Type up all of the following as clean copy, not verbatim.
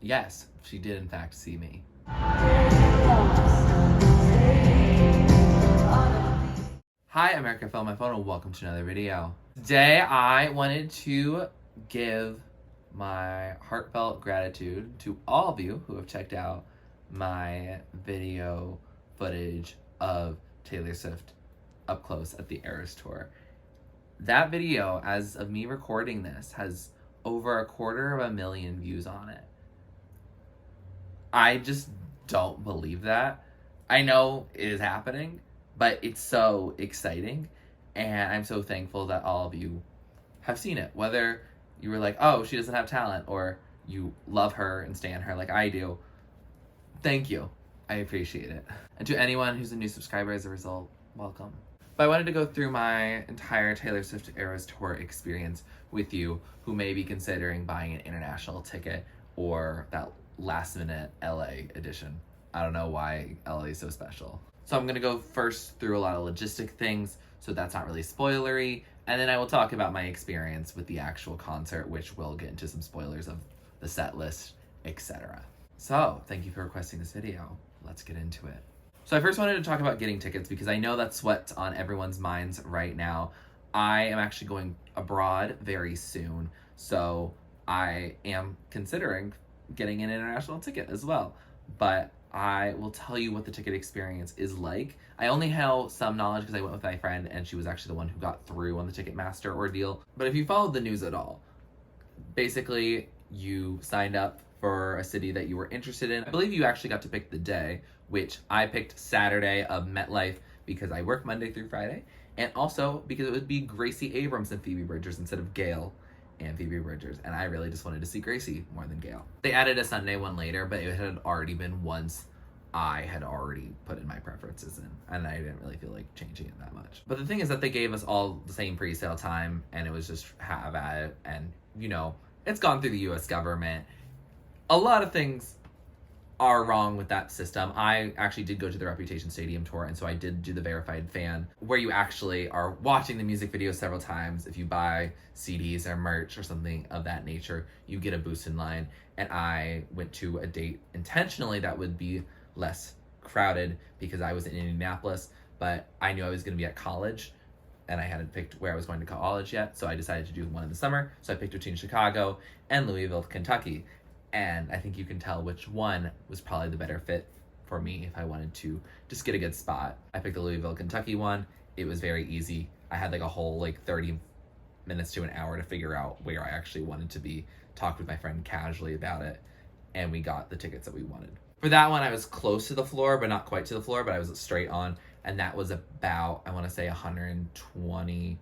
Yes, she did in fact see me. Hi, America Film My Phone, and welcome to another video. Today, I wanted to give my heartfelt gratitude to all of you who have checked out my video footage of Taylor Swift up close at the Eras Tour. That video, as of me recording this, has over 250,000 views on it. I just don't believe that. I know it is happening, but it's so exciting, and I'm so thankful that all of you have seen it. Whether you were like, oh, she doesn't have talent, or you love her and stand her like I do, thank you. I appreciate it. And to anyone who's a new subscriber as a result, welcome. But I wanted to go through my entire Taylor Swift Eras Tour experience with you who may be considering buying an international ticket or that last minute LA edition. I don't know why LA is so special. So I'm gonna go first through a lot of logistic things, so that's not really spoilery, and then I will talk about my experience with the actual concert, which will get into some spoilers of the set list, etc. So, thank you for requesting this video. Let's get into it. So I first wanted to talk about getting tickets because I know that's what's on everyone's minds right now. I am actually going abroad very soon, so I am considering getting an international ticket as well. But I will tell you what the ticket experience is like. I only have some knowledge because I went with my friend and she was actually the one who got through on the Ticketmaster ordeal. But if you followed the news at all, basically you signed up for a city that you were interested in. I believe you actually got to pick the day, which I picked Saturday of MetLife because I work Monday through Friday, and also because it would be Gracie, Abrams, and Phoebe Bridgers instead of Gail and Phoebe Bridgers, and I really just wanted to see Gracie more than Gail. They added a Sunday one later, but it had already been once I had already put in my preferences in, and I didn't really feel like changing it that much. But the thing is that they gave us all the same pre-sale time, and it was just have at it, and you know, it's gone through the US government. A lot of things are wrong with that system. I actually did go to the Reputation Stadium tour, and so I did do the verified fan, where you actually are watching the music video several times. If you buy CDs or merch or something of that nature, you get a boost in line. And I went to a date intentionally that would be less crowded because I was in Indianapolis, but I knew I was going to be at college, and I hadn't picked where I was going to college yet, so I decided to do one in the summer. So I picked between Chicago and Louisville, Kentucky. And I think you can tell which one was probably the better fit for me if I wanted to just get a good spot. I picked the Louisville, Kentucky one. It was very easy. I had like a whole 30 minutes to an hour to figure out where I actually wanted to be, talked with my friend casually about it, and we got the tickets that we wanted. For that one, I was close to the floor, but not quite to the floor, but I was straight on, and that was about, I want to say $120,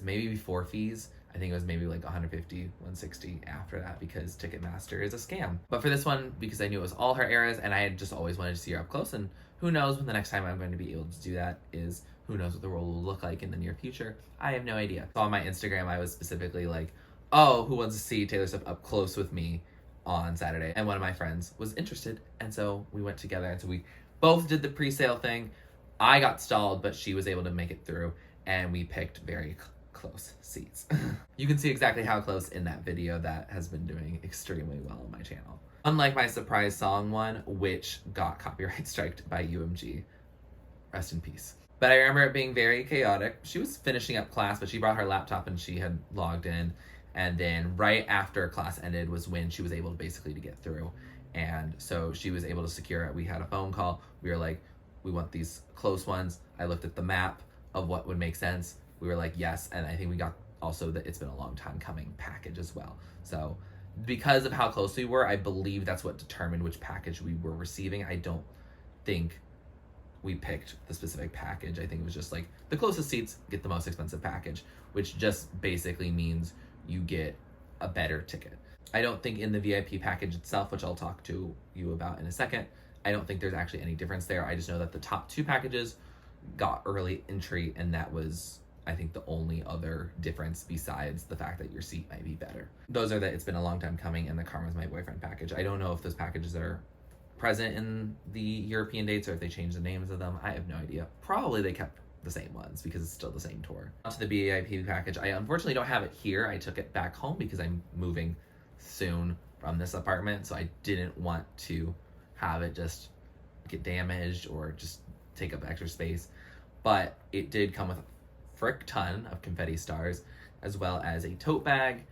maybe before fees. I think it was maybe like $150, $160 after that because Ticketmaster is a scam. But for this one, because I knew it was all her eras and I had just always wanted to see her up close, and who knows when the next time I'm going to be able to do that is, who knows what the world will look like in the near future. I have no idea. So on my Instagram, I was specifically like, oh, who wants to see Taylor Swift up close with me on Saturday? And one of my friends was interested, and so we went together, and so we both did the pre-sale thing. I got stalled, but she was able to make it through, and we picked very close seats. You can see exactly how close in that video that has been doing extremely well on my channel. Unlike my surprise song one, which got copyright striked by UMG. Rest in peace. But I remember it being very chaotic. She was finishing up class, but she brought her laptop and she had logged in. And then right after class ended was when she was able to basically to get through. And so she was able to secure it. We had a phone call. We were like, we want these close ones. I looked at the map of what would make sense. We were like, yes, and I think we got also that it's been a long time coming package as well. So because of how close we were, I believe that's what determined which package we were receiving. I don't think we picked the specific package. I think it was just like the closest seats get the most expensive package, which just basically means you get a better ticket. I don't think in the VIP package itself, which I'll talk to you about in a second, I don't think there's actually any difference there. I just know that the top two packages got early entry, and that was, I think, the only other difference besides the fact that your seat might be better. Those are the It's Been a Long Time Coming and the Karma's My Boyfriend package. I don't know if those packages are present in the European dates or if they changed the names of them. I have no idea. Probably they kept the same ones because it's still the same tour. On to the VIP package. I unfortunately don't have it here. I took it back home because I'm moving soon, from this apartment, so I didn't want to have it just get damaged or just take up extra space. But it did come with a frick ton of confetti stars, as well as a tote bag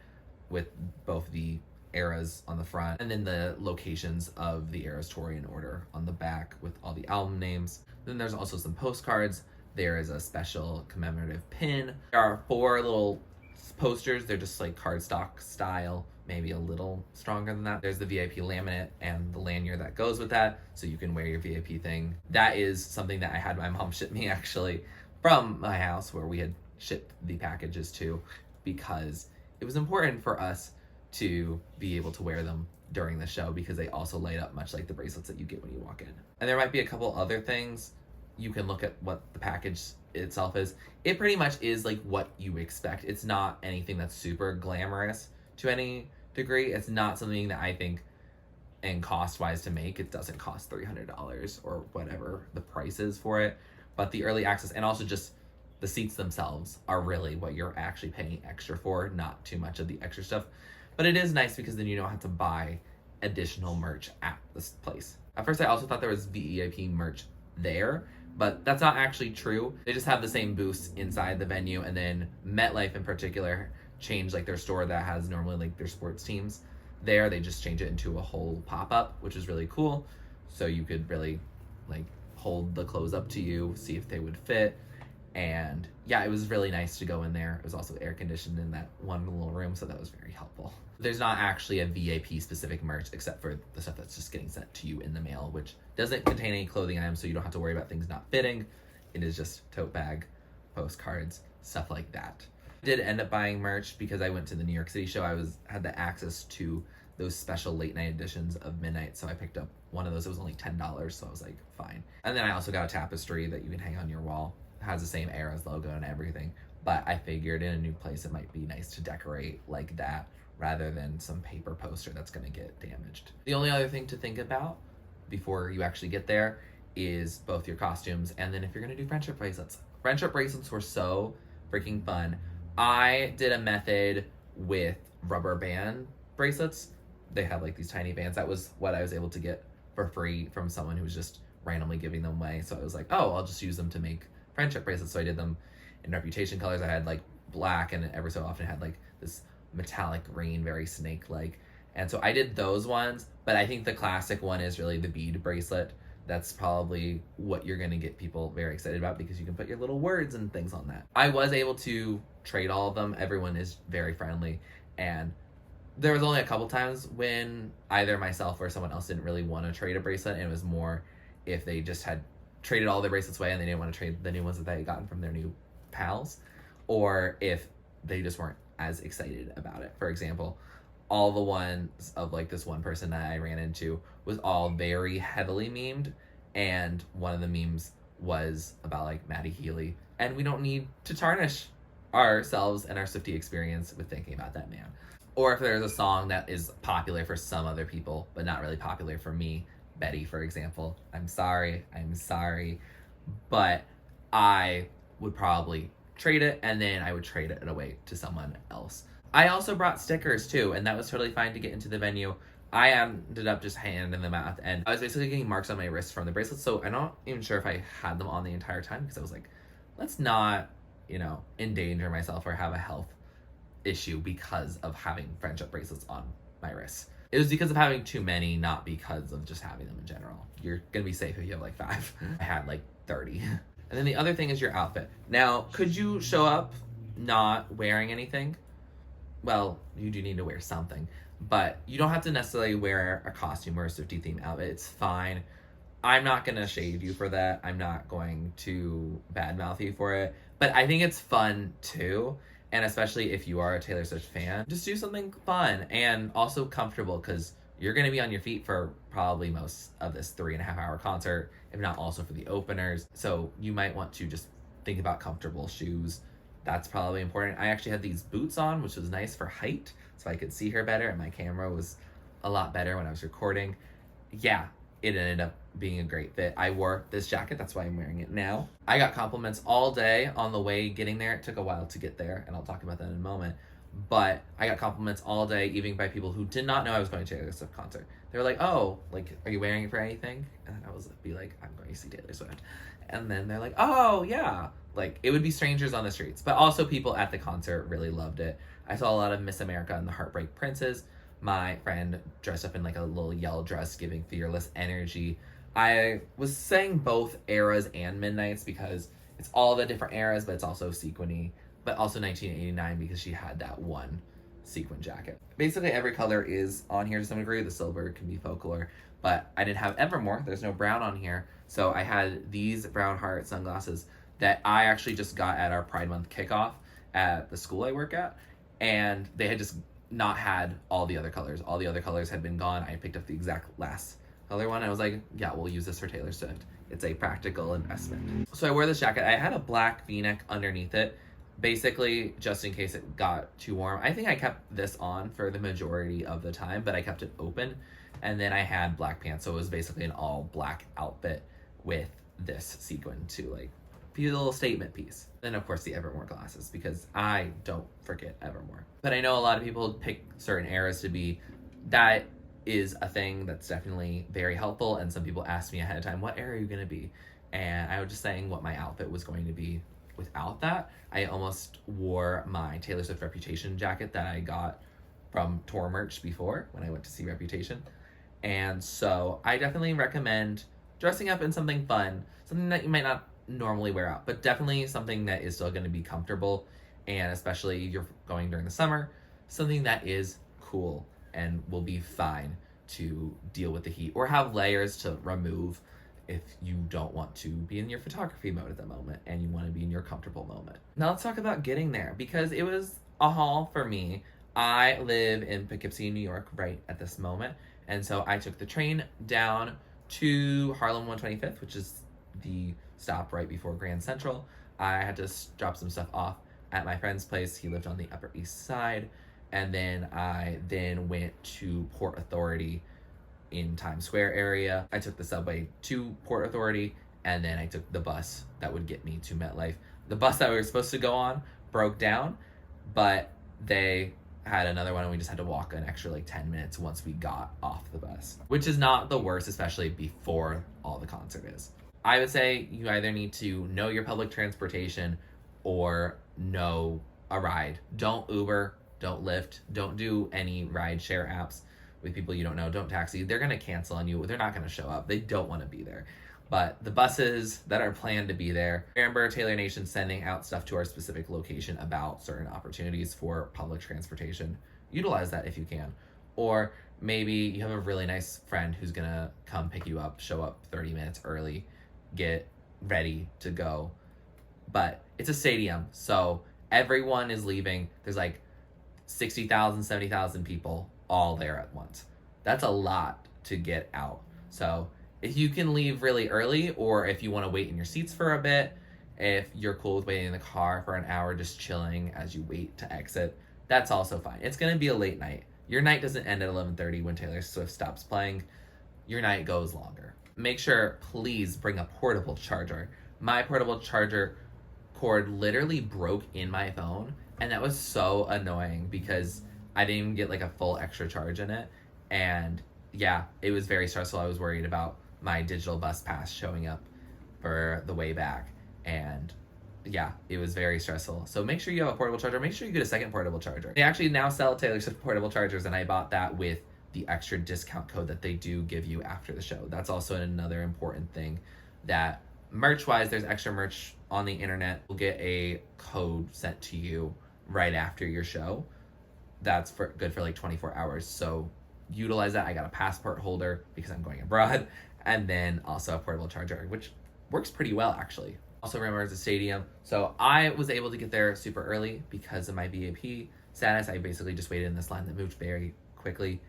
with both the eras on the front and then the locations of the eras touring in order on the back with all the album names. Then there's also some postcards. There is a special commemorative pin. There are 4 little posters. They're just like cardstock style, maybe a little stronger than that. There's the VIP laminate and the lanyard that goes with that, so you can wear your VIP thing. That is something that I had my mom ship me actually from my house where we had shipped the packages to, because it was important for us to be able to wear them during the show, because they also light up much like the bracelets that you get when you walk in. And there might be a couple other things. You can look at what the package itself is. It pretty much is like what you expect. It's not anything that's super glamorous to any degree. It's not something that I think, and cost-wise to make, it doesn't cost $300 or whatever the price is for it. But the early access and also just the seats themselves are really what you're actually paying extra for, not too much of the extra stuff. But it is nice because then you don't have to buy additional merch at this place. At first I also thought there was VIP merch there, but that's not actually true. They just have the same booths inside the venue, and then MetLife in particular changed like their store that has normally like their sports teams there. They just changed it into a whole pop-up, which is really cool. So you could really like hold the clothes up to you, see if they would fit. And yeah, it was really nice to go in there. It was also air conditioned in that one little room, so that was very helpful. There's not actually a VIP specific merch except for the stuff that's just getting sent to you in the mail, which doesn't contain any clothing items, so you don't have to worry about things not fitting. It is just tote bag, postcards, stuff like that. I did end up buying merch because I went to the New York City show. I had the access to those special late night editions of Midnight, so I picked up one of those. It was only $10, so I was like, fine. And then I also got a tapestry that you can hang on your wall. It has the same Eras logo and everything, but I figured in a new place it might be nice to decorate like that rather than some paper poster that's going to get damaged. The only other thing to think about before you actually get there is both your costumes and then if you're going to do friendship bracelets. Friendship bracelets were so freaking fun. I did a method with rubber band bracelets. They have like these tiny bands. That was what I was able to get for free from someone who was just randomly giving them away. So I was like, oh, I'll just use them to make friendship bracelets. So I did them in Reputation colors. I had like black, and every so often had like this metallic green, very snake-like. And so I did those ones, but I think the classic one is really the bead bracelet. That's probably what you're going to get people very excited about because you can put your little words and things on that. I was able to trade all of them. Everyone is very friendly, and there was only a couple times when either myself or someone else didn't really want to trade a bracelet, and it was more if they just had traded all their bracelets away and they didn't want to trade the new ones that they had gotten from their new pals, or if they just weren't as excited about it. For example, all the ones of like this one person that I ran into was all very heavily memed, and one of the memes was about like Maddie Healy, and we don't need to tarnish ourselves and our Swiftie experience with thinking about that man. Or if there's a song that is popular for some other people but not really popular for me, Betty for example, I'm sorry, but I would probably trade it, and then I would trade it away to someone else. I also brought stickers too, and that was totally fine to get into the venue. I ended up just handing them out at the end. I was basically getting marks on my wrist from the bracelets, so I'm not even sure if I had them on the entire time because I was like, let's not, endanger myself or have a health issue because of having friendship bracelets on my wrists. It was because of having too many, not because of just having them in general. You're gonna be safe if you have like 5. I had like 30. And then the other thing is your outfit. Now, could you show up not wearing anything? Well, you do need to wear something, but you don't have to necessarily wear a costume or a Swiftie themed outfit. It's fine. I'm not gonna shade you for that. I'm not going to badmouth you for it, but I think it's fun too. And especially if you are a Taylor Swift fan, just do something fun and also comfortable, because you're gonna be on your feet for probably most of this 3.5-hour concert, if not also for the openers. So you might want to just think about comfortable shoes. That's probably important. I actually had these boots on, which was nice for height, so I could see her better, and my camera was a lot better when I was recording. Yeah, it ended up being a great fit. I wore this jacket, that's why I'm wearing it now. I got compliments all day on the way getting there. It took a while to get there, and I'll talk about that in a moment. But I got compliments all day, even by people who did not know I was going to Taylor Swift concert. They were like, "Oh, like, are you wearing it for anything?" And then I was be like, "I'm going to see Taylor Swift." And then they're like, "Oh, yeah." Like, it would be strangers on the streets, but also people at the concert really loved it. I saw a lot of Miss America and the Heartbreak Princes. My friend dressed up in like a little yellow dress, giving fearless energy. I was saying both eras and midnights because it's all the different eras, but it's also sequiny, but also 1989 because she had that one sequin jacket. Basically, every color is on here to some degree. The silver can be folklore, but I didn't have Evermore. There's no brown on here, so I had these brown heart sunglasses that I actually just got at our Pride Month kickoff at the school I work at, and they had just not had all the other colors. All the other colors had been gone. I picked up the exact last color one. I was like, yeah, we'll use this for Taylor Swift. It's a practical investment. So I wore this jacket. I had a black v-neck underneath it, basically just in case it got too warm. I think I kept this on for the majority of the time, but I kept it open. And then I had black pants, so it was basically an all black outfit with this sequin to like be a little statement piece. Then of course the Evermore glasses, because I don't forget Evermore. But I know a lot of people pick certain eras to be, that is a thing that's definitely very helpful. And some people ask me ahead of time, what era are you going to be? And I was just saying what my outfit was going to be without that. I almost wore my Taylor Swift Reputation jacket that I got from tour merch before when I went to see Reputation. And so I definitely recommend dressing up in something fun, something that you might not normally wear out, but definitely something that is still going to be comfortable, and especially if you're going during the summer, something that is cool and will be fine to deal with the heat, or have layers to remove if you don't want to be in your photography mode at the moment and you want to be in your comfortable moment. Now let's talk about getting there, because it was a haul for me. I live in Poughkeepsie, New York right at this moment, and so I took the train down to Harlem 125th, which is the stop right before Grand Central. I had to drop some stuff off at my friend's place. He lived on the Upper East Side. And then I went to Port Authority in Times Square area. I took the subway to Port Authority, and then I took the bus that would get me to MetLife. The bus that we were supposed to go on broke down, but they had another one and we just had to walk an extra like 10 minutes once we got off the bus, which is not the worst, especially before all the concert is. I would say you either need to know your public transportation or know a ride. Don't Uber, don't Lyft, don't do any ride share apps with people you don't know. Don't taxi. They're going to cancel on you. They're not going to show up. They don't want to be there. But the buses that are planned to be there, Amber Taylor Nation sending out stuff to our specific location about certain opportunities for public transportation. Utilize that if you can. Or maybe you have a really nice friend who's going to come pick you up, show up 30 minutes early, get ready to go. But it's a stadium, so everyone is leaving. There's like 60,000, 70,000 people all there at once. That's a lot to get out. So if you can leave really early, or if you want to wait in your seats for a bit, if you're cool with waiting in the car for an hour just chilling as you wait to exit, that's also fine. It's going to be a late night. Your night doesn't end at 11:30 when Taylor Swift stops playing. Your night goes longer. Make sure, please, bring a portable charger. My portable charger cord literally broke in my phone, and that was so annoying because I didn't even get like a full extra charge in it. And yeah, it was very stressful. I was worried about my digital bus pass showing up for the way back, and yeah, it was very stressful. So make sure you have a portable charger. Make sure you get a second portable charger. They actually now sell Taylor Swift portable chargers, and I bought that with the extra discount code that they do give you after the show. That's also another important thing, that merch-wise, there's extra merch on the internet. You'll get a code sent to you right after your show. That's good for like 24 hours. So utilize that. I got a passport holder because I'm going abroad, and then also a portable charger, which works pretty well actually. Also remember, it's a stadium, so I was able to get there super early because of my VIP status. I basically just waited in this line that moved very quickly,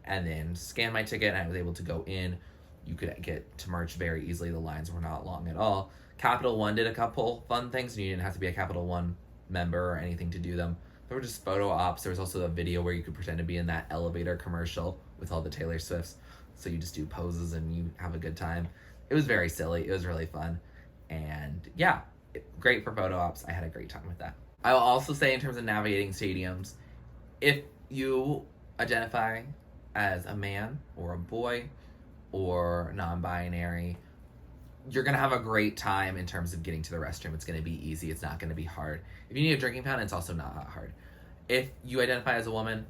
and then scanned my ticket, and I was able to go in. You could get to merch very easily. The lines were not long at all. Capital One did a couple fun things, and you didn't have to be a Capital One member or anything to do them. There were just photo ops. There was also a video where you could pretend to be in that elevator commercial with all the Taylor Swifts. So you just do poses and you have a good time. It was very silly. It was really fun. And yeah, great for photo ops. I had a great time with that. I will also say, in terms of navigating stadiums, If you identify as a man or a boy or non-binary, you're going to have a great time in terms of getting to the restroom. It's going to be easy. It's not going to be hard. If you need a drinking fountain, it's also not that hard. If you identify as a woman,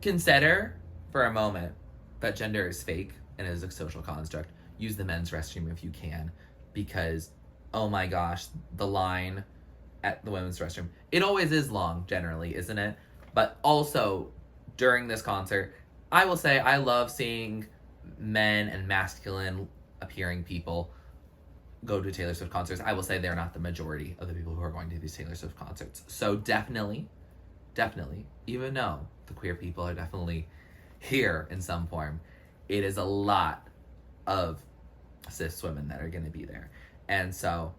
consider for a moment that gender is fake and is a social construct. Use the men's restroom if you can, because, oh my gosh, the line at the women's restroom, it always is long, generally, isn't it? But also, during this concert, I will say I love seeing men and masculine appearing people go to Taylor Swift concerts. I will say they're not the majority of the people who are going to these Taylor Swift concerts. So definitely, even though the queer people are definitely here in some form, it is a lot of cis women that are going to be there. And so,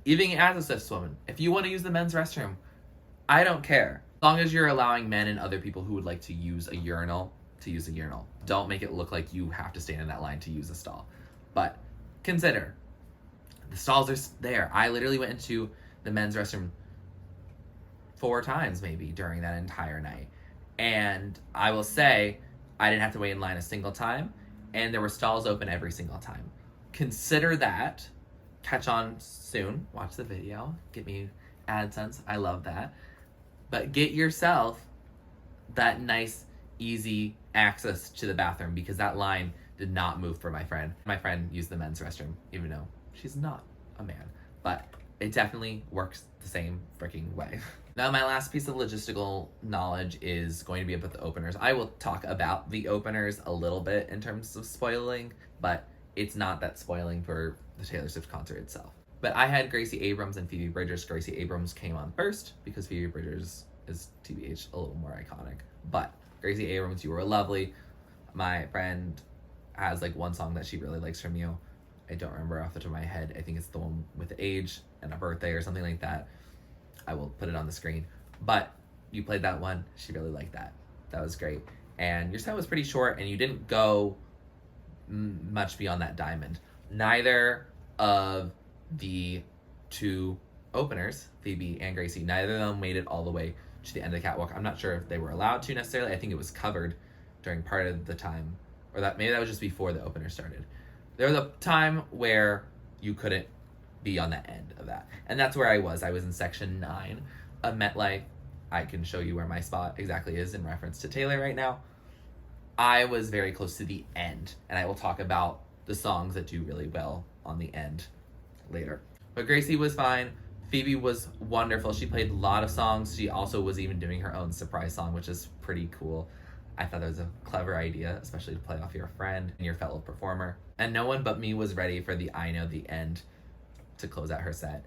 even as a cis woman, if you want to use the men's restroom, I don't care. As long as you're allowing men and other people who would like to use a urinal to use a urinal. Don't make it look like you have to stand in that line to use a stall. But consider, the stalls are there. I literally went into the men's restroom 4 times maybe during that entire night. And I will say, I didn't have to wait in line a single time, and there were stalls open every single time. Consider that. Catch on soon. Watch the video. Get me AdSense. I love that. But get yourself that nice, easy access to the bathroom, because that line did not move for my friend. My friend used the men's restroom, even though she's not a man. But it definitely works the same freaking way. Now, my last piece of logistical knowledge is going to be about the openers. I will talk about the openers a little bit in terms of spoiling, but it's not that spoiling for the Taylor Swift concert itself. But I had Gracie Abrams and Phoebe Bridgers. Gracie Abrams came on first because Phoebe Bridgers is, TBH, a little more iconic. But Gracie Abrams, you were lovely. My friend has like one song that she really likes from you. I don't remember off the top of my head. I think it's the one with age and a birthday or something like that. I will put it on the screen. But you played that one. She really liked that. That was great. And your set was pretty short, and you didn't go much beyond that diamond. Neither of the 2 openers, Phoebe and Gracie, neither of them made it all the way to the end of the catwalk. I'm not sure if they were allowed to necessarily. I think it was covered during part of the time, or that maybe that was just before the opener started. There was a time where you couldn't be on the end of that, and that's where I was. I was in section 9 of MetLife. I can show you where my spot exactly is in reference to Taylor right now. I was very close to the end, and I will talk about the songs that do really well on the end later. But Gracie was fine. Phoebe was wonderful. She played a lot of songs. She also was even doing her own surprise song, which is pretty cool. I thought that was a clever idea, especially to play off your friend and your fellow performer. And no one but me was ready for the I Know the End to close out her set.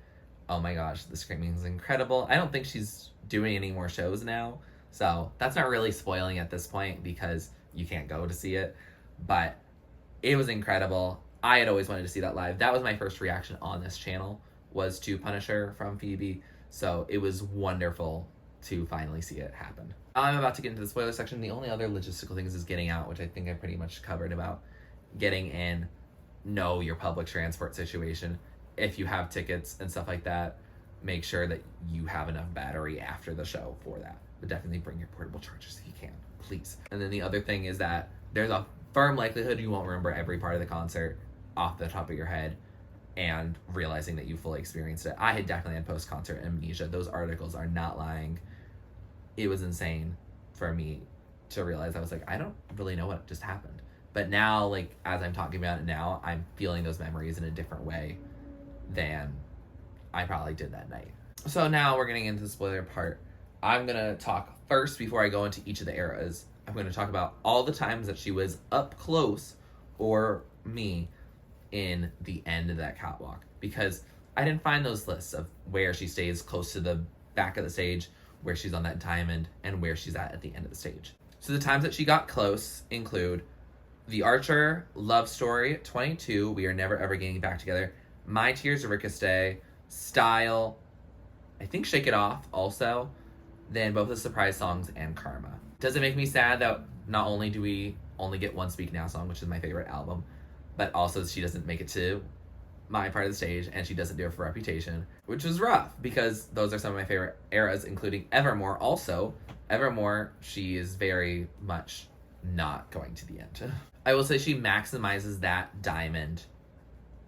Oh my gosh, the screaming is incredible. I don't think she's doing any more shows now, so that's not really spoiling at this point because you can't go to see it. But it was incredible. I had always wanted to see that live. That was my first reaction on this channel, was to Punisher from Phoebe. So it was wonderful to finally see it happen. I'm about to get into the spoiler section. The only other logistical things is getting out, which I think I pretty much covered about getting in, know your public transport situation. If you have tickets and stuff like that, make sure that you have enough battery after the show for that. But definitely bring your portable chargers if you can, please. And then the other thing is that there's a firm likelihood you won't remember every part of the concert off the top of your head, and realizing that you fully experienced it. I had definitely had post-concert amnesia. Those articles are not lying. It was insane for me to realize. I was like, I don't really know what just happened. But now, like, as I'm talking about it now, I'm feeling those memories in a different way than I probably did that night. So now we're getting into the spoiler part. I'm going to talk first, before I go into each of the eras, I'm going to talk about all the times that she was up close, or me, in the end of that catwalk. Because I didn't find those lists of where she stays close to the back of the stage, where she's on that diamond, and where she's at the end of the stage. So the times that she got close include The Archer, Love Story, 22, We Are Never Ever Getting Back Together, My Tears Ricochet, Style, I think Shake It Off also, then both the surprise songs and Karma. Does it make me sad that not only do we only get one Speak Now song, which is my favorite album, but also she doesn't make it to my part of the stage, and she doesn't do it for Reputation, which was rough because those are some of my favorite eras, including Evermore, also Evermore, she is very much not going to the end. I will say she maximizes that diamond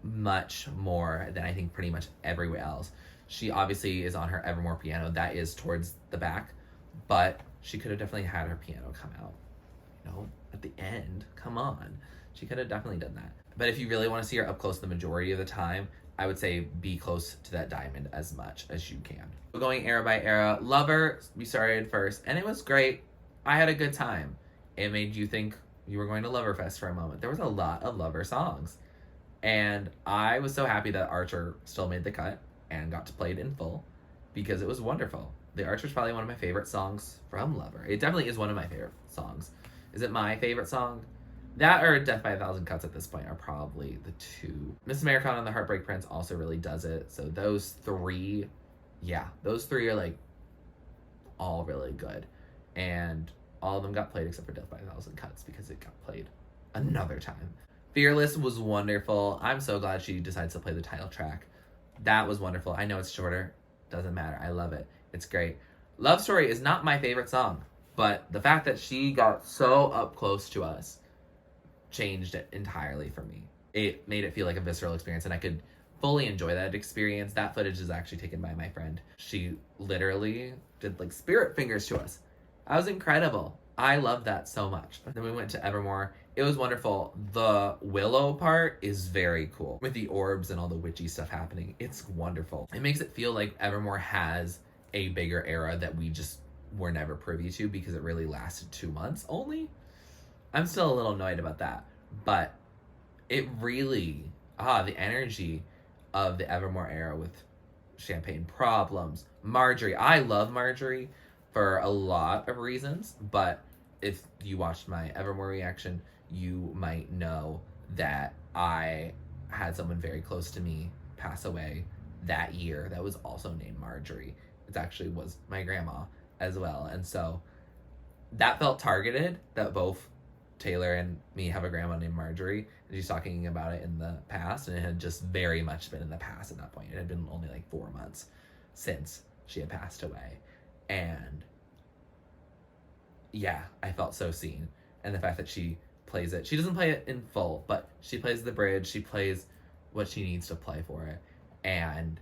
much more than I think pretty much everywhere else. She obviously is on her Evermore piano. That is towards the back, but she could have definitely had her piano come out, at the end. Come on. She could have definitely done that. But if you really want to see her up close the majority of the time, I would say be close to that diamond as much as you can. We're going era by era. Lover, we started first, and it was great. I had a good time. It made you think you were going to Loverfest for a moment. There was a lot of Lover songs. And I was so happy that Archer still made the cut and got to play it in full because it was wonderful. The Archer's probably one of my favorite songs from Lover. It definitely is one of my favorite songs. Is it my favorite song? That or Death by a Thousand Cuts at this point are probably the two. Miss Americana and the Heartbreak Prince also really does it. So those three are like all really good. And all of them got played except for Death by a Thousand Cuts because it got played another time. Fearless was wonderful. I'm so glad she decides to play the title track. That was wonderful. I know it's shorter. Doesn't matter. I love it. It's great. Love Story is not my favorite song, but the fact that she got so up close to us changed it entirely for me. It made it feel like a visceral experience, and I could fully enjoy that experience. That footage is actually taken by my friend. She literally did like spirit fingers to us. That was incredible. I love that so much. Then we went to Evermore. It was wonderful. The Willow part is very cool. With the orbs and all the witchy stuff happening. It's wonderful. It makes it feel like Evermore has a bigger era that we just were never privy to because it really lasted 2 months only. I'm still a little annoyed about that. But it really, the energy of the Evermore era with Champagne Problems, Marjorie. I love Marjorie for a lot of reasons, but if you watched my Evermore reaction, you might know that I had someone very close to me pass away that year that was also named Marjorie. It actually was my grandma as well. And so that felt targeted, that both Taylor and me have a grandma named Marjorie, and she's talking about it in the past, and it had just very much been in the past at that point. It had been only like 4 months since she had passed away. And yeah, I felt so seen. And the fact that she plays it, she doesn't play it in full, but she plays the bridge, she plays what she needs to play for it. And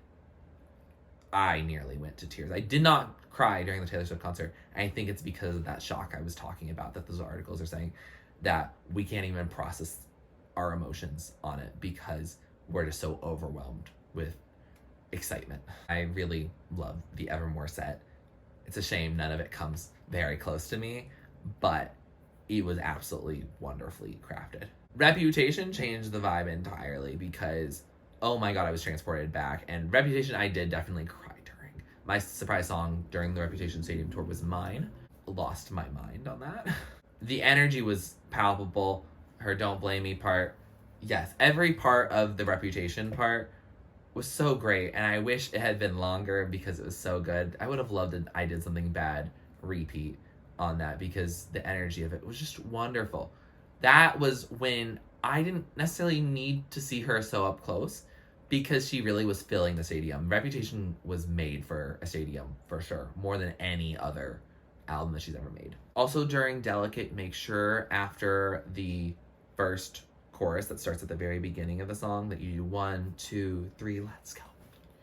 I nearly went to tears. I did not cry during the Taylor Swift concert, and I think it's because of that shock I was talking about, that those articles are saying that we can't even process our emotions on it because we're just so overwhelmed with excitement. I really love the Evermore set. It's a shame none of it comes very close to me, but it was absolutely wonderfully crafted. Reputation changed the vibe entirely because, oh my god, I was transported back. And Reputation, I did definitely cry during. My surprise song during the Reputation Stadium tour was Mine. Lost my mind on that. The energy was palpable. Her Don't Blame Me part. Yes, every part of the Reputation part was so great, and I wish it had been longer because it was so good. I would have loved it. I Did Something Bad repeat on that because the energy of it was just wonderful. That was when I didn't necessarily need to see her so up close because she really was filling the stadium. Reputation was made for a stadium for sure, more than any other album that she's ever made. Also during Delicate, make sure after the first chorus that starts at the very beginning of the song that you do 1, 2, 3, let's go.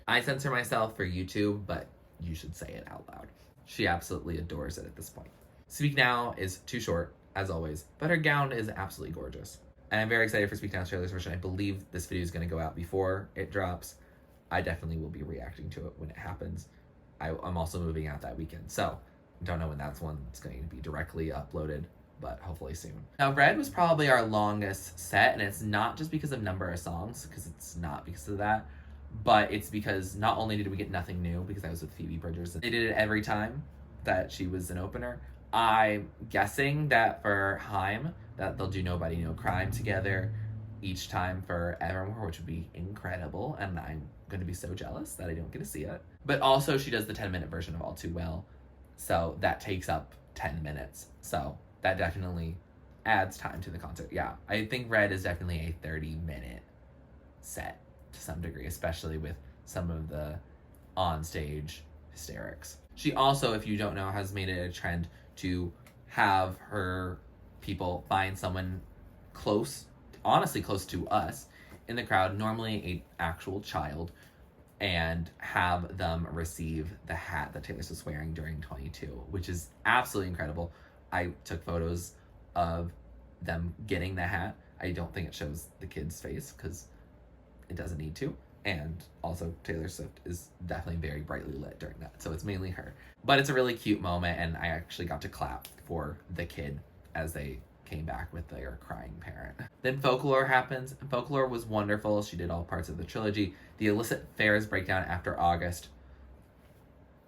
I censor myself for YouTube, but you should say it out loud. She absolutely adores it at this point. Speak Now is too short, as always, but her gown is absolutely gorgeous. And I'm very excited for Speak Now's trailer's version. I believe this video is going to go out before it drops. I definitely will be reacting to it when it happens. I'm also moving out that weekend, so don't know when that's one that's going to be directly uploaded, but hopefully soon. Now, Red was probably our longest set, and it's not just because of number of songs, because it's not because of that, but it's because not only did we get nothing new, because I was with Phoebe Bridgers, they did it every time that she was an opener. I'm guessing that for Haim, that they'll do Nobody No Crime together each time for Evermore, which would be incredible, and I'm going to be so jealous that I don't get to see it. But also, she does the 10-minute version of All Too Well, so that takes up 10 minutes. So that definitely adds time to the concert. Yeah, I think Red is definitely a 30-minute set to some degree, especially with some of the on-stage hysterics. She also, if you don't know, has made it a trend to have her people find someone close, honestly close to us in the crowd, normally a actual child, and have them receive the hat that Taylor Swift's wearing during 22, which is absolutely incredible. I took photos of them getting the hat. I don't think it shows the kid's face because it doesn't need to. And also Taylor Swift is definitely very brightly lit during that. So it's mainly her. But it's a really cute moment, and I actually got to clap for the kid as they came back with their crying parent. Then Folklore happens. Folklore was wonderful. She did all parts of the trilogy. The illicit affairs breakdown after August.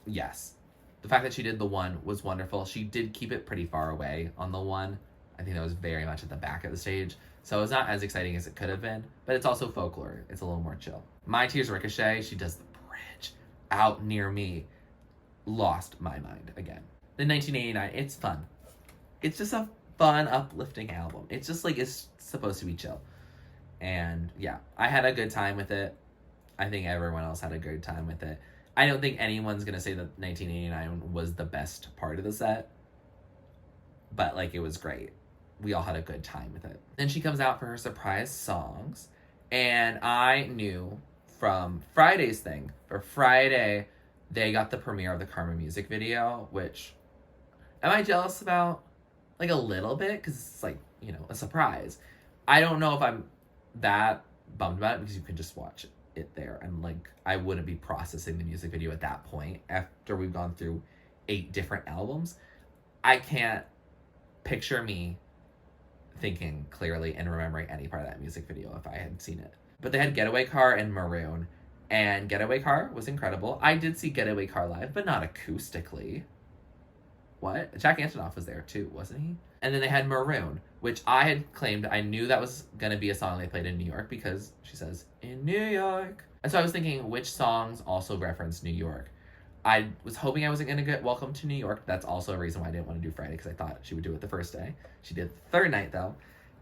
Yes. The fact that she did the one was wonderful. She did keep it pretty far away on the one. I think that was very much at the back of the stage. So it's not as exciting as it could have been, but it's also Folklore. It's a little more chill. My Tears Ricochet, she does the bridge out near me. Lost my mind again. Then 1989, it's fun. It's just a fun, uplifting album. It's just like, it's supposed to be chill. And yeah, I had a good time with it. I think everyone else had a good time with it. I don't think anyone's going to say that 1989 was the best part of the set. But like, it was great. We all had a good time with it. Then she comes out for her surprise songs. And I knew from Friday's thing, for Friday, they got the premiere of the Karma music video, which, am I jealous about? Like a little bit, because it's like, you know, a surprise. I don't know if I'm that bummed about it, because you can just watch it there. And like, I wouldn't be processing the music video at that point after we've gone through 8 different albums. I can't picture me thinking clearly and remembering any part of that music video if I had seen it. But they had Getaway Car and Maroon, and Getaway Car was incredible. I did see Getaway Car live, but not acoustically. What? Jack Antonoff was there too, wasn't he? And then they had Maroon, which I had claimed, I knew that was going to be a song they played in New York because she says, in New York. And so I was thinking, which songs also reference New York? I was hoping I wasn't going to get Welcome to New York. That's also a reason why I didn't want to do Friday, because I thought she would do it the first day. She did the third night, though.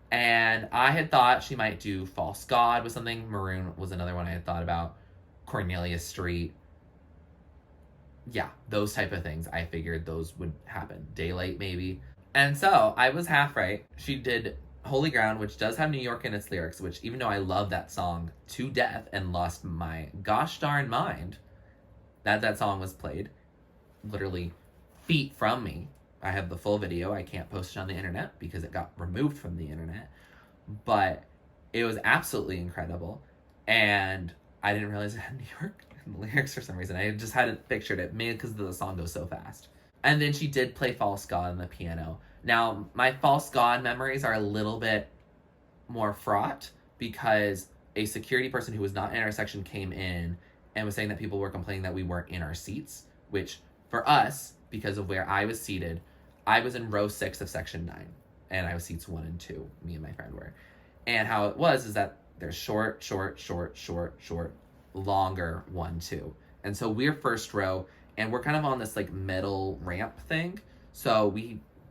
And I had thought she might do False God was something. Maroon was another one I had thought about. Cornelia Street. Yeah, those type of things. I figured those would happen. Daylight, maybe. And so I was half right. She did Holy Ground, which does have New York in its lyrics, which even though I love that song to death and lost my gosh darn mind that song was played literally feet from me. I have the full video. I can't post it on the internet because it got removed from the internet. But it was absolutely incredible. And I didn't realize it had New York in the lyrics for some reason. I just hadn't pictured it, maybe because the song goes so fast. And then she did play False God on the piano. Now, my False God memories are a little bit more fraught because a security person who was not in our section came in and was saying that people were complaining that we weren't in our seats, which for us, because of where I was seated, I was in row 6 of section 9, and I was seats 1 and 2, me and my friend were. And how it was is that there's short, longer 1, 2. And so we're first row, and we're kind of on this like metal ramp thing. So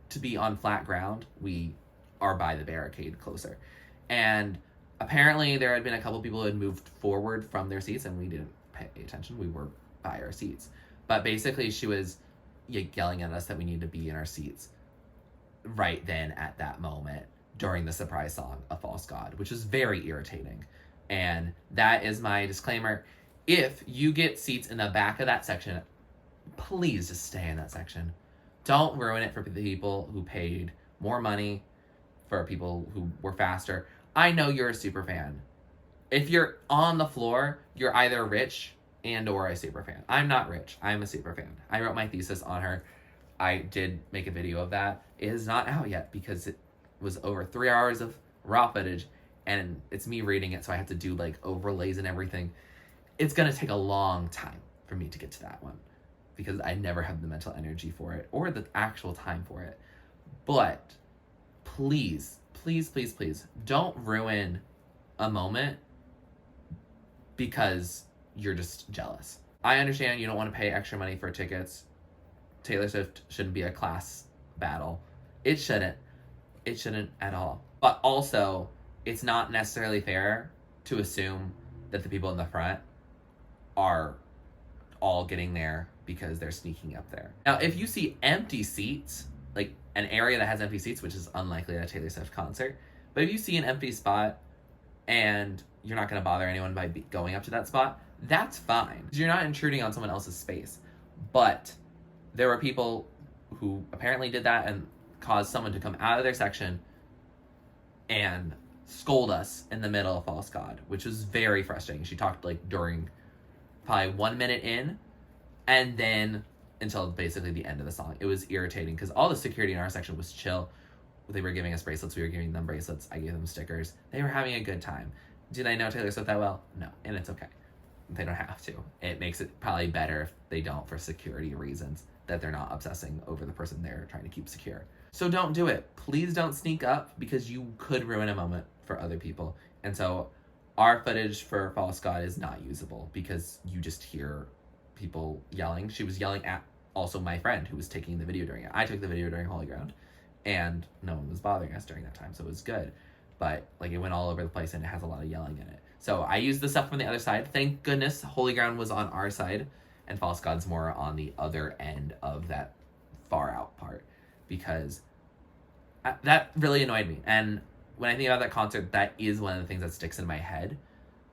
to be on flat ground, we are by the barricade closer. And apparently there had been a couple people who had moved forward from their seats, and we didn't pay attention. We were by our seats. But basically she was yelling at us that we need to be in our seats right then at that moment during the surprise song, A False God, which is very irritating. And that is my disclaimer. If you get seats in the back of that section, please just stay in that section. Don't ruin it for the people who paid more money, for people who were faster. I know you're a super fan. If you're on the floor, you're either rich and or a super fan. I'm not rich. I'm a super fan. I wrote my thesis on her. I did make a video of that. It is not out yet because it was over 3 hours of raw footage, and it's me reading it, so I have to do like overlays and everything. It's gonna take a long time for me to get to that one because I never have the mental energy for it or the actual time for it. But please, please, please, please don't ruin a moment because you're just jealous. I understand you don't want to pay extra money for tickets. Taylor Swift shouldn't be a class battle. It shouldn't. It shouldn't at all. But also, it's not necessarily fair to assume that the people in the front are all getting there because they're sneaking up there. Now, if you see empty seats, like an area that has empty seats, which is unlikely at a Taylor Swift concert, but if you see an empty spot and you're not going to bother anyone by going up to that spot, that's fine. You're not intruding on someone else's space. But there were people who apparently did that and caused someone to come out of their section and scold us in the middle of False God, which was very frustrating. She talked like during probably 1 minute in, and then until basically the end of the song. It was irritating because all the security in our section was chill. They were giving us bracelets. We were giving them bracelets. I gave them stickers. They were having a good time. Do they know Taylor Swift that well? No. And it's okay. They don't have to. It makes it probably better if they don't, for security reasons, that they're not obsessing over the person they're trying to keep secure. So don't do it. Please don't sneak up, because you could ruin a moment for other people. And so our footage for False God is not usable because you just hear people yelling. She was yelling at also my friend who was taking the video during it. I took the video during Holy Ground, and no one was bothering us during that time, so it was good. But like, it went all over the place and it has a lot of yelling in it. So I used the stuff from the other side. Thank goodness Holy Ground was on our side and False God's more on the other end of that far out part, because that really annoyed me. And when I think about that concert, that is one of the things that sticks in my head,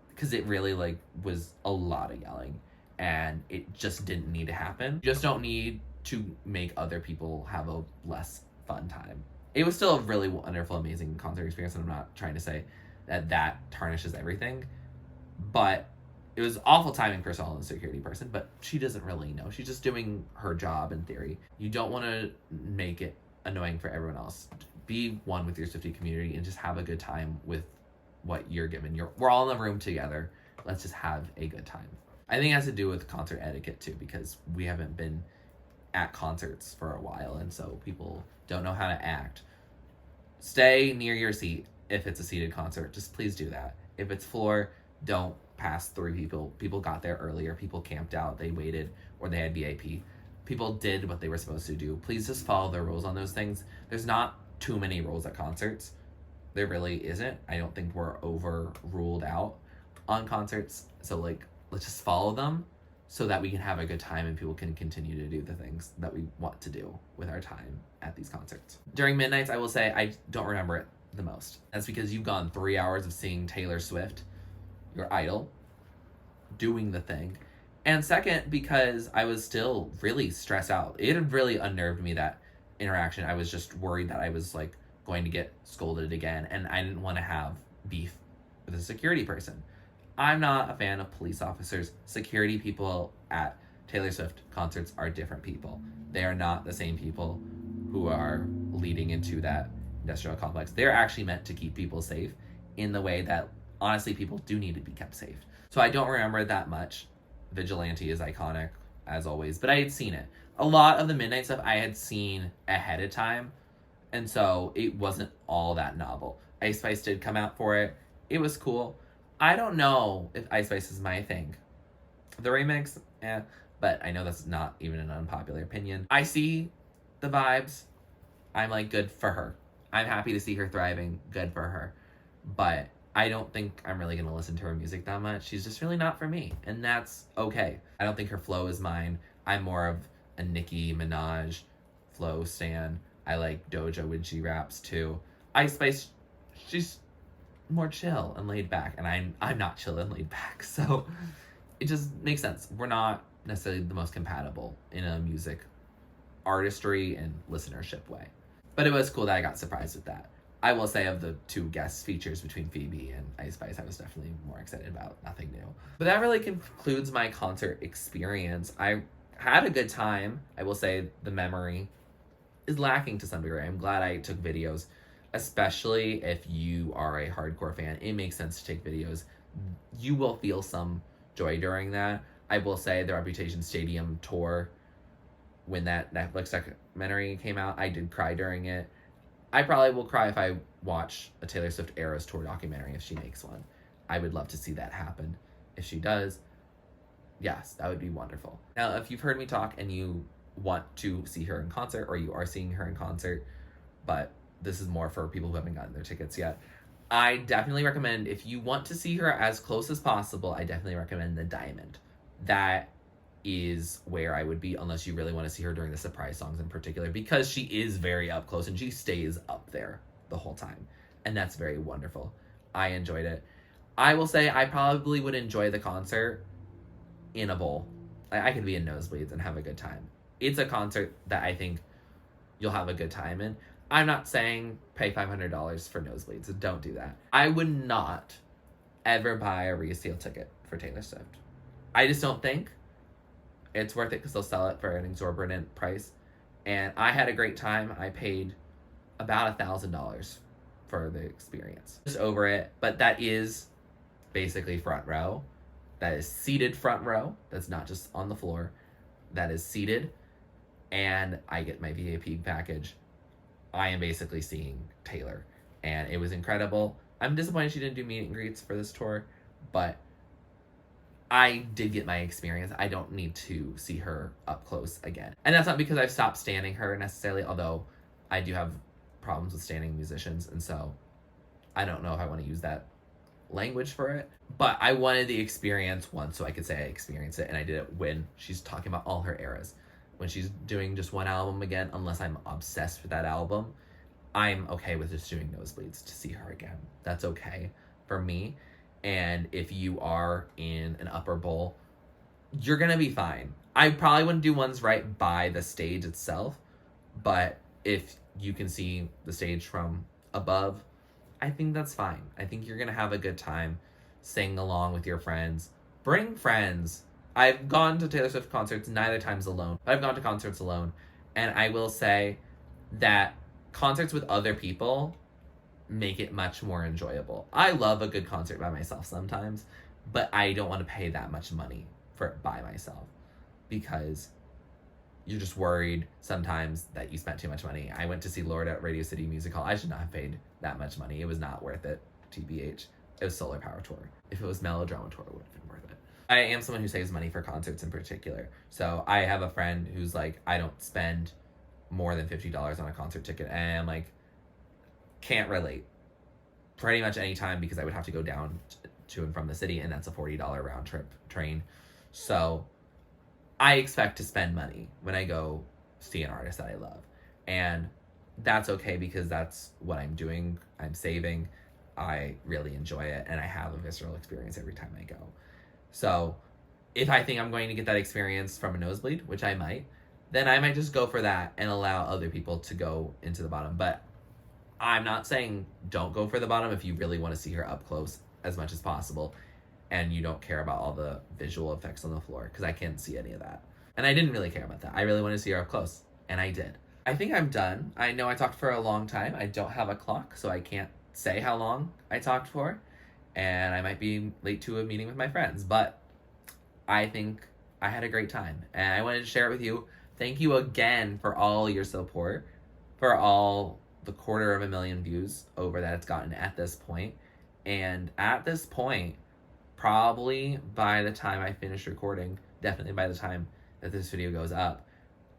because it really like was a lot of yelling and it just didn't need to happen. You just don't need to make other people have a less fun time. It was still a really wonderful, amazing concert experience, and I'm not trying to say that tarnishes everything, but it was awful timing for Saul, the security person, but she doesn't really know. She's just doing her job in theory. You don't want to make it annoying for everyone else. Be one with your Swiftie community and just have a good time with what you're given. We're all in the room together. Let's just have a good time. I think it has to do with concert etiquette too, because we haven't been at concerts for a while, and so people don't know how to act. Stay near your seat if it's a seated concert. Just please do that. If it's floor, don't pass through people. People got there earlier. People camped out. They waited, or they had VIP. People did what they were supposed to do. Please just follow the rules on those things. There's not too many rules at concerts. There really isn't. I don't think we're overruled out on concerts. So like, let's just follow them so that we can have a good time and people can continue to do the things that we want to do with our time at these concerts. During Midnights, I will say I don't remember it the most. That's because you've gone 3 hours of seeing Taylor Swift, your idol, doing the thing. And second, because I was still really stressed out. It had really unnerved me, that interaction. I was just worried that I was like going to get scolded again, and I didn't want to have beef with a security person. I'm not a fan of police officers. Security people at Taylor Swift concerts are different people. They are not the same people who are leading into that industrial complex. They're actually meant to keep people safe in the way that, honestly, people do need to be kept safe. So I don't remember that much. Vigilante is iconic, as always, but I had seen it. A lot of the Midnight stuff I had seen ahead of time, and so it wasn't all that novel. Ice Spice did come out for it. It was cool. I don't know if Ice Spice is my thing. The remix, but I know that's not even an unpopular opinion. I see the vibes. I'm like, good for her. I'm happy to see her thriving. Good for her. But I don't think I'm really going to listen to her music that much. She's just really not for me, and that's okay. I don't think her flow is mine. I'm more of a Nicki Minaj flow stan. I like Doja when she raps too. Ice Spice, she's more chill and laid back, and I'm not chill and laid back, so it just makes sense. We're not necessarily the most compatible in a music artistry and listenership way, but it was cool that I got surprised with that. I will say, of the two guest features between Phoebe and Ice Spice, I was definitely more excited about. Nothing new. But that really concludes my concert experience. I had a good time. I will say the memory is lacking to some degree. I'm glad I took videos, especially if you are a hardcore fan. It makes sense to take videos. You will feel some joy during that. I will say the Reputation Stadium tour, when that Netflix documentary came out, I did cry during it. I probably will cry if I watch a Taylor Swift Eras Tour documentary, if she makes one. I would love to see that happen. If she does, yes, that would be wonderful. Now, if you've heard me talk and you want to see her in concert, or you are seeing her in concert, but this is more for people who haven't gotten their tickets yet, I definitely recommend, if you want to see her as close as possible, I definitely recommend the Diamond. That is where I would be, unless you really want to see her during the surprise songs in particular, because she is very up close and she stays up there the whole time. And that's very wonderful. I enjoyed it. I will say I probably would enjoy the concert in a bowl. I could be in nosebleeds and have a good time. It's a concert that I think you'll have a good time in. I'm not saying pay $500 for nosebleeds. Don't do that. I would not ever buy a resale ticket for Taylor Swift. I just don't think it's worth it because they'll sell it for an exorbitant price. And I had a great time. I paid about $1,000 for the experience. Just over it. But that is basically front row. That is seated front row. That's not just on the floor. That is seated. And I get my VIP package. I am basically seeing Taylor. And it was incredible. I'm disappointed she didn't do meet and greets for this tour. But I did get my experience. I don't need to see her up close again. And that's not because I've stopped standing her necessarily, although I do have problems with standing musicians. And so I don't know if I want to use that language for it. But I wanted the experience once so I could say I experienced it. And I did it when she's talking about all her eras. When she's doing just one album again, unless I'm obsessed with that album, I'm okay with just doing nosebleeds to see her again. That's okay for me. And if you are in an upper bowl, you're going to be fine. I probably wouldn't do ones right by the stage itself, but if you can see the stage from above, I think that's fine. I think you're going to have a good time singing along with your friends. Bring friends. I've gone to Taylor Swift concerts neither times alone, but I've gone to concerts alone, and I will say that concerts with other people make it much more enjoyable. I love a good concert by myself sometimes, but I don't want to pay that much money for it by myself because you're just worried sometimes that you spent too much money. I went to see Lorde at Radio City Music Hall. I should not have paid that much money. It was not worth it, TBH. It was Solar Power Tour. If it was Melodrama Tour, it would have been worth it. I am someone who saves money for concerts in particular. So I have a friend who's like, I don't spend more than $50 on a concert ticket. And I'm like, can't relate. Pretty much any time because I would have to go down to and from the city, and that's a $40 round trip train. So I expect to spend money when I go see an artist that I love. And that's okay because that's what I'm doing. I'm saving. I really enjoy it, and I have a visceral experience every time I go. So if I think I'm going to get that experience from a nosebleed, which I might, then I might just go for that and allow other people to go into the bottom. But I'm not saying don't go for the bottom if you really want to see her up close as much as possible and you don't care about all the visual effects on the floor, because I can't see any of that. And I didn't really care about that. I really wanted to see her up close, and I did. I think I'm done. I know I talked for a long time. I don't have a clock, so I can't say how long I talked for, and I might be late to a meeting with my friends, but I think I had a great time, and I wanted to share it with you. Thank you again for all your support, for all the 250,000 views over that it's gotten at this point. And at this point, probably by the time I finish recording, definitely by the time that this video goes up,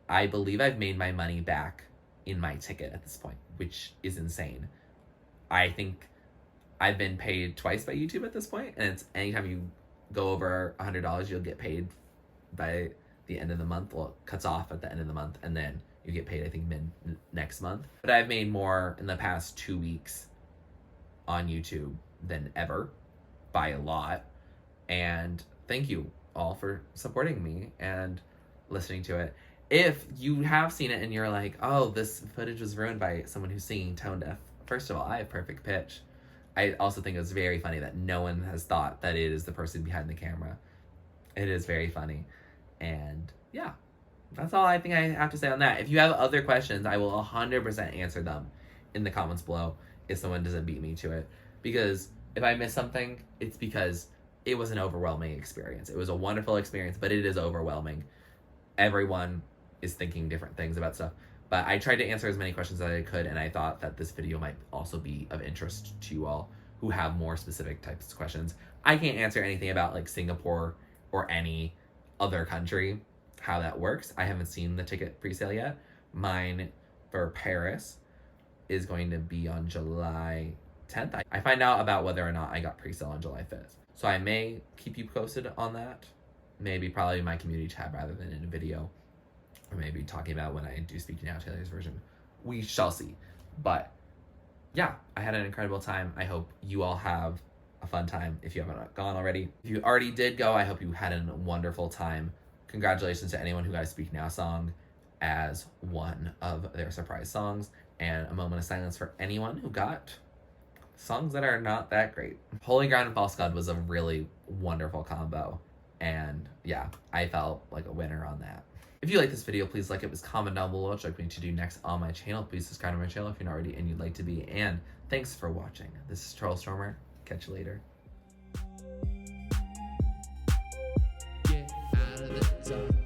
I believe I've made my money back in my ticket at this point, which is insane. I think I've been paid twice by YouTube at this point, and it's anytime you go over $100, you'll get paid by the end of the month. Well, it cuts off at the end of the month, and then you get paid, I think, next month. But I've made more in the past 2 weeks on YouTube than ever, by a lot. And thank you all for supporting me and listening to it. If you have seen it and you're like, oh, this footage was ruined by someone who's singing tone deaf, first of all, I have perfect pitch. I also think it's very funny that no one has thought that it is the person behind the camera. It is very funny. And yeah, that's all I think I have to say on that. If you have other questions, I will 100% answer them in the comments below if someone doesn't beat me to it. Because if I miss something, it's because it was an overwhelming experience. It was a wonderful experience, but it is overwhelming. Everyone is thinking different things about stuff. But I tried to answer as many questions as I could, and I thought that this video might also be of interest to you all who have more specific types of questions. I can't answer anything about like Singapore or any other country, how that works. I haven't seen the ticket pre-sale yet. Mine for Paris is going to be on July 10th. I find out about whether or not I got pre-sale on July 5th. So I may keep you posted on that maybe probably my community tab rather than in a video, or maybe talking about when I do Speak Now Taylor's version. We shall see. But yeah, I had an incredible time. I hope you all have a fun time if you haven't gone already. If you already did go, I hope you had a wonderful time. Congratulations to anyone who got a Speak Now song as one of their surprise songs, and a moment of silence for anyone who got songs that are not that great. Holy Ground and False God was a really wonderful combo, and yeah, I felt like a winner on that. If you like this video, please like it, comment down below what you'd like me to do next on my channel. Please subscribe to my channel if you're not already and you'd like to be, and thanks for watching. This is TurtleStormer. Catch you later. Get out of the zone.